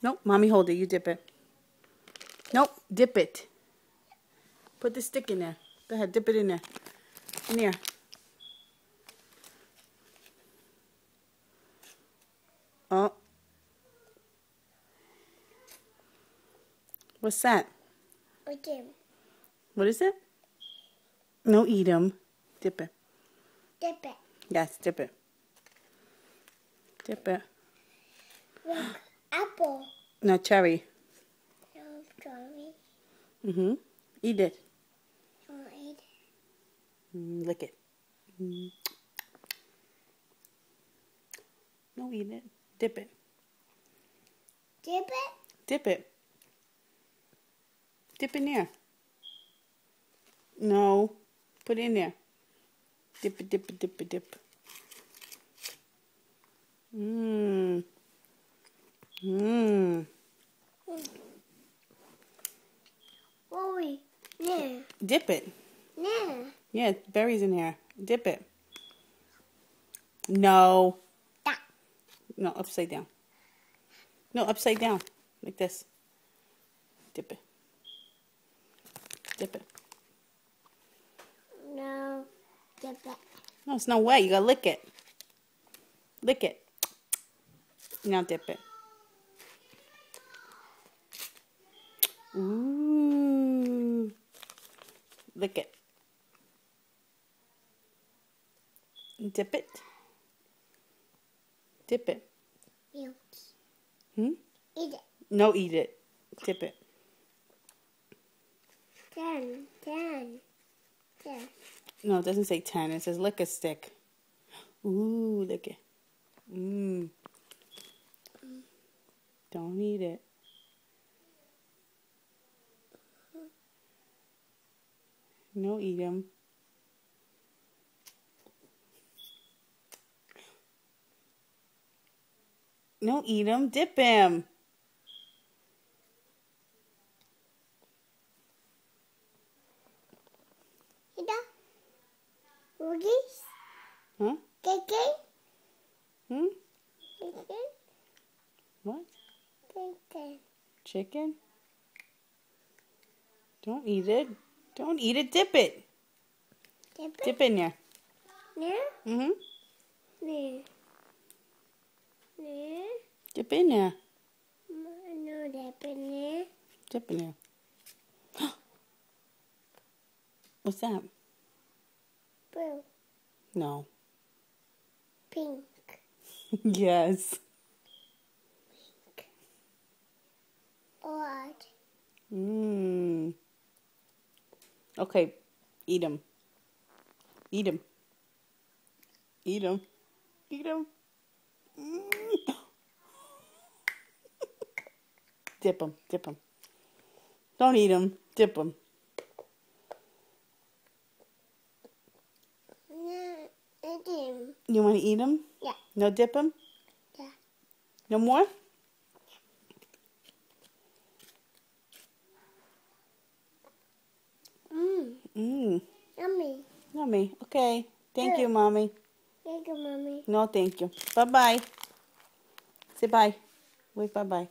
Nope, mommy hold it. You dip it. Nope, dip it. Put the stick in there. Go ahead, dip it in there. In here. Oh. What's that? Okay. What is it? No, eat them. Dip it. Dip it. Yes, dip it. Dip it. Look, apple. No, cherry. No, strawberry. Mm-hmm. Eat it. Oh, eat it. Lick it. No, eat it. Dip it. Dip it. Dip it. Dip in there. No. Put it in there. Dip it, dip it, dip it, dip. Mmm. Mmm. Wait. No. Dip it. No. Yeah, berries in here. Dip it. No. Da. No, upside down. No, upside down. Like this. Dip it. Dip it. No. Dip it. No, it's not wet. You gotta lick it. Lick it. Now dip it. Ooh. Lick it. Dip it. Dip it. Milk. Hmm? Eat it. No, eat it. Dip it. Ten. No, it doesn't say 10. It says lick a stick. Ooh, lick it. Mmm. Don't eat it. No, eat him. No, eat him. Dip him. Eat it. Cookies. Huh? Cake. Hmm? Chicken. What? Chicken. Chicken? Don't eat it. Don't eat it. Dip it. Dip it. Dip in there. No. Mm-hmm. No. No. Dip in there. No, dip in there. Dip in there. What's that? Blue. No. Pink. Yes. Orange. Mmm. Okay. Eat him. Eat him. Eat him. Eat him. Dip him. Dip him. Don't eat him. Dip him. No, eat him. You want to eat him? Yeah. No dip him? Yeah. No more? Mmm. Yummy. Yummy. Okay. Thank you, Mommy. Thank you, Mommy. No, thank you. Bye-bye. Say bye. Wait, bye-bye.